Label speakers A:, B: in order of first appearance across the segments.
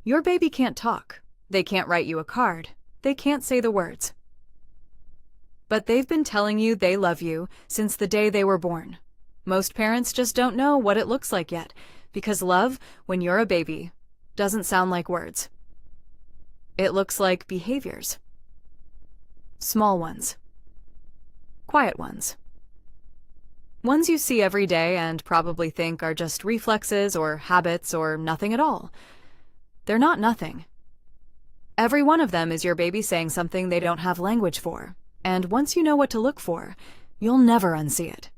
A: Your baby can't talk. They can't write you a card. They can't say the words. But they've been telling you they love you since the day they were born. Most parents just don't know what it looks like yet, because love, when you're a baby, doesn't sound like words. It looks like behaviors. Small ones. Quiet ones. Ones you see every day and probably think are just reflexes or habits or nothing at all. They're not nothing. Every one of them is your baby saying something they don't have language for, and once you know what to look for, you'll never unsee it.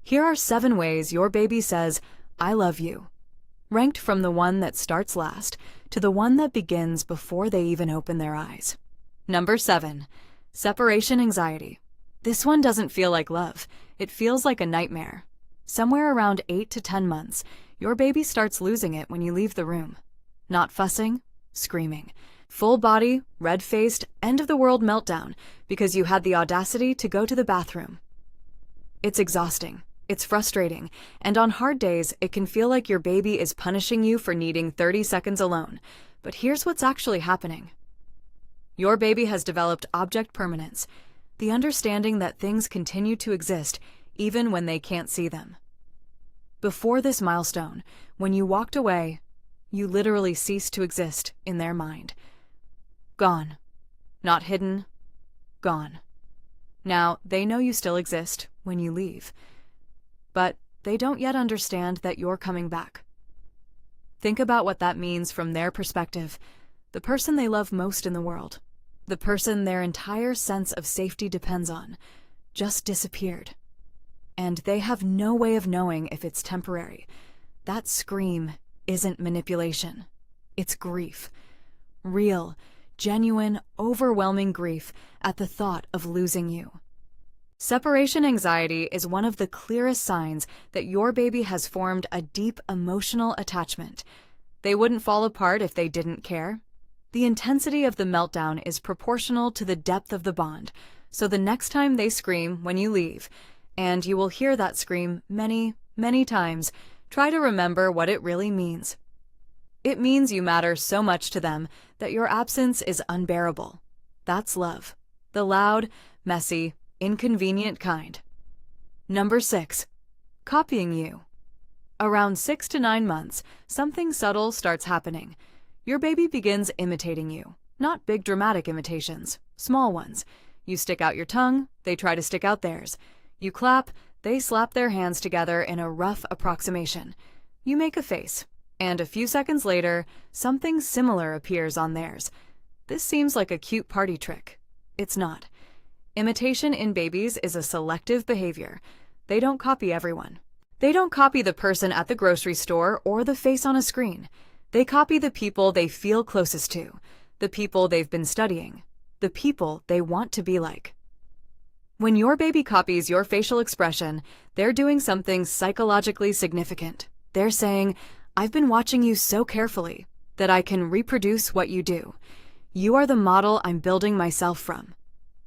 A: Here are 7 ways your baby says, "I love you," ranked from the one that starts last to the one that begins before they even open their eyes. Number 7, separation anxiety. This one doesn't feel like love. It feels like a nightmare. Somewhere around 8 to 10 months, your baby starts losing it when you leave the room. Not fussing, screaming. Full body, red-faced, end-of-the-world meltdown because you had the audacity to go to the bathroom. It's exhausting. It's frustrating, and on hard days, it can feel like your baby is punishing you for needing 30 seconds alone. But here's what's actually happening. Your baby has developed object permanence, the understanding that things continue to exist even when they can't see them. Before this milestone, when you walked away, you literally ceased to exist in their mind. Gone. Not hidden. Gone. Now, they know you still exist when you leave, but they don't yet understand that you're coming back. Think about what that means from their perspective. The person they love most in the world, the person their entire sense of safety depends on, just disappeared. And they have no way of knowing if it's temporary. That scream isn't manipulation. It's grief. Real, genuine, overwhelming grief at the thought of losing you. Separation anxiety is one of the clearest signs that your baby has formed a deep emotional attachment. They wouldn't fall apart if they didn't care. The intensity of the meltdown is proportional to the depth of the bond, so the next time they scream when you leave, and you will hear that scream many, many times, try to remember what it really means. It means you matter so much to them that your absence is unbearable. That's love. The loud, messy, inconvenient kind. Number 6, copying you. Around 6 to 9 months, something subtle starts happening. Your baby begins imitating you. Not big dramatic imitations, small ones. You stick out your tongue, they try to stick out theirs. You clap, they slap their hands together in a rough approximation. You make a face, and a few seconds later, something similar appears on theirs. This seems like a cute party trick. It's not. Imitation in babies is a selective behavior. They don't copy everyone. They don't copy the person at the grocery store or the face on a screen. They copy the people they feel closest to, the people they've been studying, the people they want to be like. When your baby copies your facial expression, they're doing something psychologically significant. They're saying, "I've been watching you so carefully that I can reproduce what you do. You are the model I'm building myself from."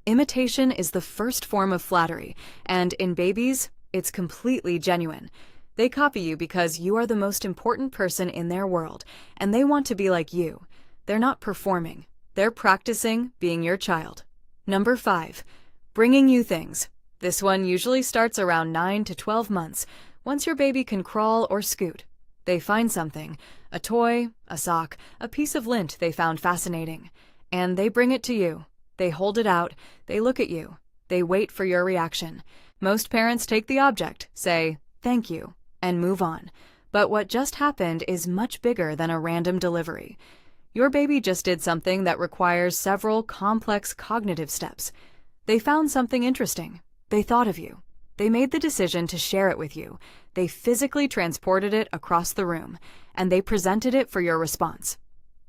A: Imitation is the first form of flattery, and in babies, it's completely genuine. They copy you because you are the most important person in their world, and they want to be like you. They're not performing. They're practicing being your child. Number 5, bringing you things. This one usually starts around 9 to 12 months, once your baby can crawl or scoot. They find something, a toy, a sock, a piece of lint they found fascinating, and they bring it to you. They hold it out, they look at you, they wait for your reaction. Most parents take the object, say, "Thank you," and move on. But what just happened is much bigger than a random delivery. Your baby just did something that requires several complex cognitive steps. They found something interesting. They thought of you. They made the decision to share it with you. They physically transported it across the room, and they presented it for your response.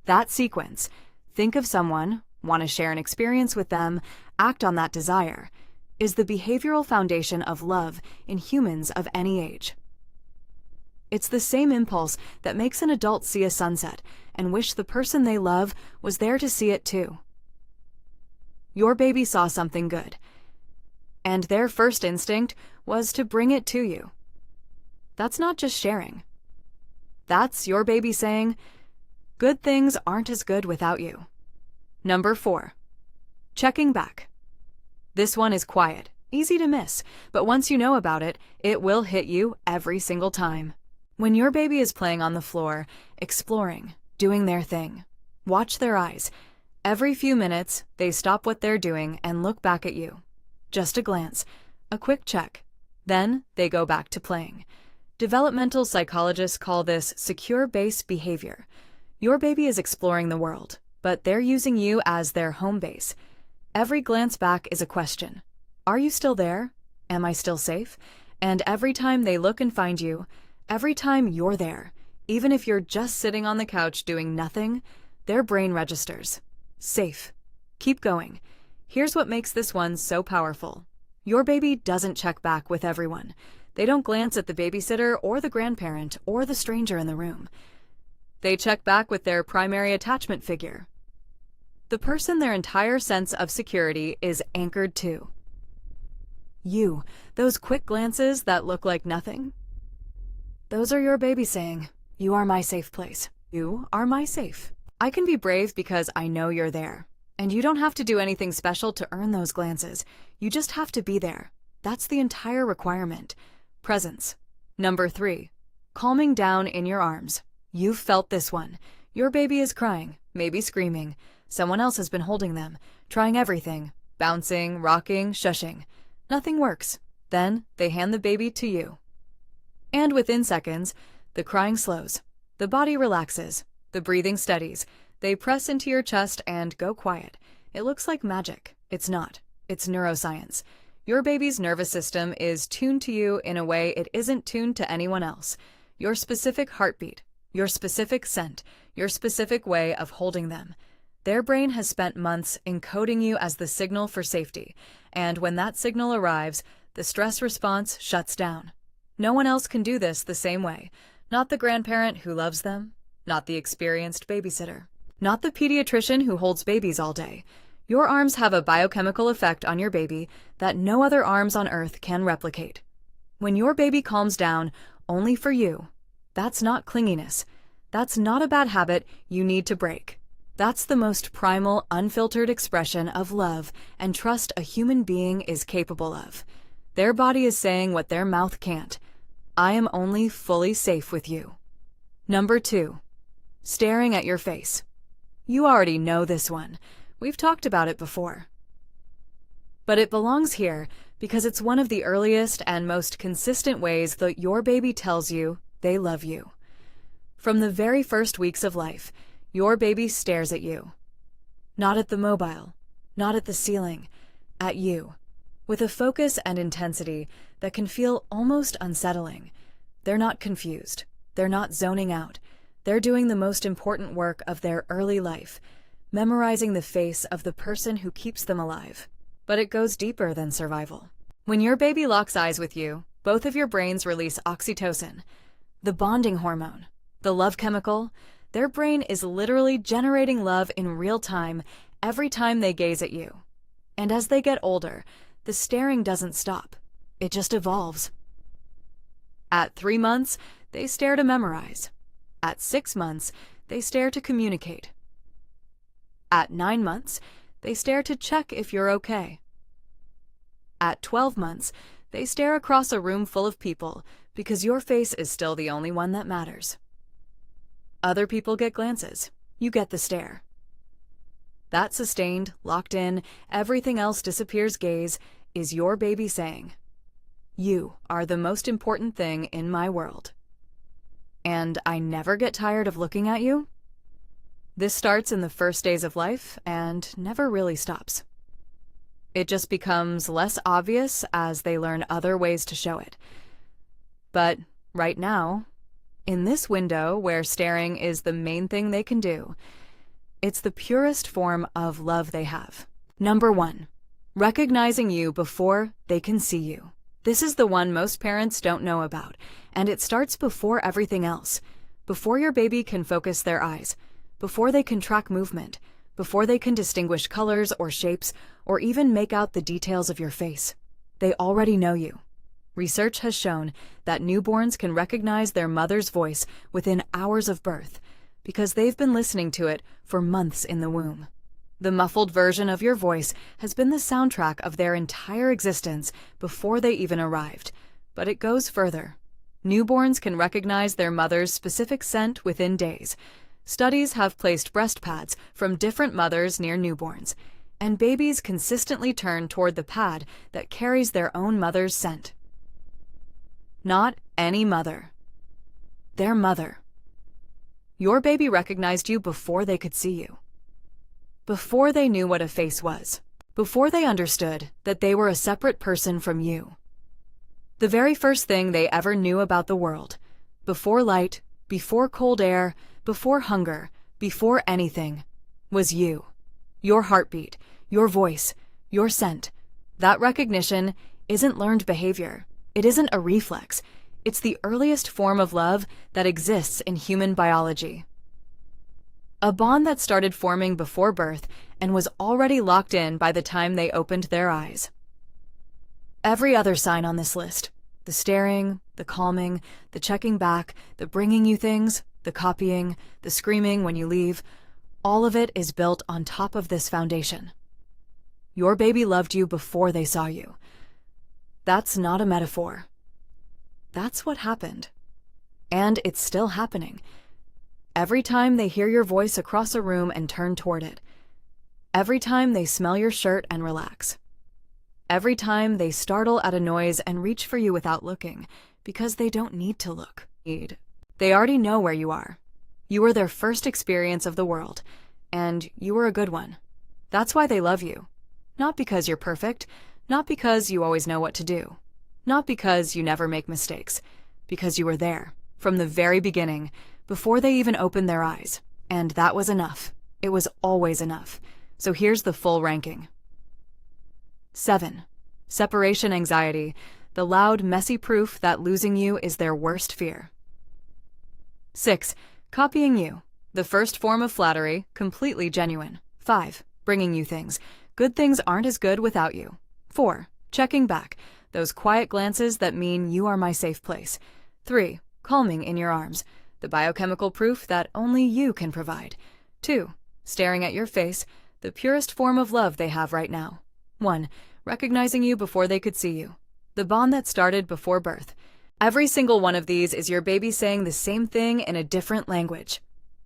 A: That sequence, think of someone, want to share an experience with them, act on that desire, is the behavioral foundation of love in humans of any age. It's the same impulse that makes an adult see a sunset and wish the person they love was there to see it too. Your baby saw something good, and their first instinct was to bring it to you. That's not just sharing. That's your baby saying, Good things aren't as good without you. Number 4. Checking back. This one is quiet, easy to miss, but once you know about it, it will hit you every single time. When your baby is playing on the floor, exploring, doing their thing, watch their eyes. Every few minutes, they stop what they're doing and look back at you. Just a glance, a quick check. Then they go back to playing. Developmental psychologists call this secure base behavior. Your baby is exploring the world, but they're using you as their home base. Every glance back is a question. Are you still there? Am I still safe? And every time they look and find you, every time you're there, even if you're just sitting on the couch doing nothing, their brain registers. Safe. Keep going. Here's what makes this one so powerful. Your baby doesn't check back with everyone. They don't glance at the babysitter or the grandparent or the stranger in the room. They check back with their primary attachment figure, the person their entire sense of security is anchored to. You, those quick glances that look like nothing. Those are your baby saying, "You are my safe place. You are my safe. I can be brave because I know you're there." And you don't have to do anything special to earn those glances. You just have to be there. That's the entire requirement. Presence. Number 3. Calming down in your arms. You've felt this one. Your baby is crying, maybe screaming. Someone else has been holding them, trying everything, bouncing, rocking, shushing. Nothing works. Then they hand the baby to you. And within seconds, the crying slows. The body relaxes. The breathing steadies. They press into your chest and go quiet. It looks like magic. It's not. It's neuroscience. Your baby's nervous system is tuned to you in a way it isn't tuned to anyone else. Your specific heartbeat, your specific scent, your specific way of holding them. Their brain has spent months encoding you as the signal for safety, and when that signal arrives, the stress response shuts down. No one else can do this the same way. Not the grandparent who loves them, not the experienced babysitter, not the pediatrician who holds babies all day. Your arms have a biochemical effect on your baby that no other arms on earth can replicate. When your baby calms down only for you, that's not clinginess. That's not a bad habit you need to break. That's the most primal, unfiltered expression of love and trust a human being is capable of. Their body is saying what their mouth can't. I am only fully safe with you. Number 2. Staring at your face. You already know this one. We've talked about it before. But it belongs here because it's one of the earliest and most consistent ways that your baby tells you they love you. From the very first weeks of life, your baby stares at you. Not at the mobile, not at the ceiling, at you, with a focus and intensity that can feel almost unsettling. They're not confused. They're not zoning out. They're doing the most important work of their early life, memorizing the face of the person who keeps them alive. But it goes deeper than survival. When your baby locks eyes with you, both of your brains release oxytocin, the bonding hormone, the love chemical. Their brain is literally generating love in real time every time they gaze at you. And as they get older, the staring doesn't stop. It just evolves. At 3 months, they stare to memorize. At 6 months, they stare to communicate. At 9 months, they stare to check if you're okay. At 12 months, they stare across a room full of people because your face is still the only one that matters. Other people get glances. You get the stare. That sustained, locked in, everything else disappears gaze is your baby saying, "You are the most important thing in my world. And I never get tired of looking at you." This starts in the first days of life and never really stops. It just becomes less obvious as they learn other ways to show it. But right now, in this window where staring is the main thing they can do, it's the purest form of love they have. Number 1, recognizing you before they can see you. This is the one most parents don't know about, and it starts before everything else. Before your baby can focus their eyes, before they can track movement, before they can distinguish colors or shapes, or even make out the details of your face. They already know you. Research has shown that newborns can recognize their mother's voice within hours of birth. because they've been listening to it for months in the womb. The muffled version of your voice has been the soundtrack of their entire existence before they even arrived. But it goes further. Newborns can recognize their mother's specific scent within days. Studies have placed breast pads from different mothers near newborns, and babies consistently turn toward the pad that carries their own mother's scent. Not any mother. Their mother. Your baby recognized you before they could see you. Before they knew what a face was. Before they understood that they were a separate person from you. The very first thing they ever knew about the world. Before light, before cold air, before hunger, before anything, was you. Your heartbeat, your voice, your scent. That recognition isn't learned behavior. It isn't a reflex. It's the earliest form of love that exists in human biology. A bond that started forming before birth and was already locked in by the time they opened their eyes. Every other sign on this list, the staring, the calming, the checking back, the bringing you things, the copying, the screaming when you leave, all of it is built on top of this foundation. Your baby loved you before they saw you. That's not a metaphor. That's what happened. And it's still happening. Every time they hear your voice across a room and turn toward it. Every time they smell your shirt and relax. Every time they startle at a noise and reach for you without looking, because they don't need to look. They already know where you are. You were their first experience of the world, and you were a good one. That's why they love you. Not because you're perfect, not because you always know what to do, not because you never make mistakes, because you were there, from the very beginning, before they even opened their eyes. And that was enough. It was always enough. So here's the full ranking. 7. Separation anxiety, the loud, messy proof that losing you is their worst fear. 6. Copying you, the first form of flattery, completely genuine. 5. Bringing you things. Good things aren't as good without you. 4. Checking back, those quiet glances that mean you are my safe place. 3. Calming in your arms, the biochemical proof that only you can provide. 2. Staring at your face, the purest form of love they have right now. 1. Recognizing you before they could see you, the bond that started before birth. Every single one of these is your baby saying the same thing in a different language.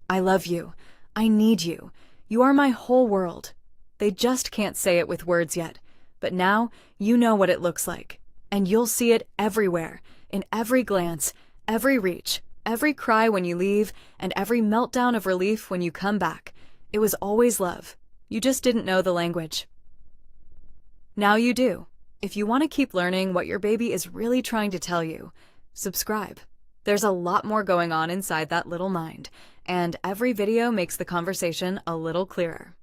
A: I love you. I need you. You are my whole world. They just can't say it with words yet, but now you know what it looks like, and you'll see it everywhere, in every glance, every reach, every cry when you leave, and every meltdown of relief when you come back. It was always love. You just didn't know the language. Now you do. If you want to keep learning what your baby is really trying to tell you, subscribe. There's a lot more going on inside that little mind, and every video makes the conversation a little clearer.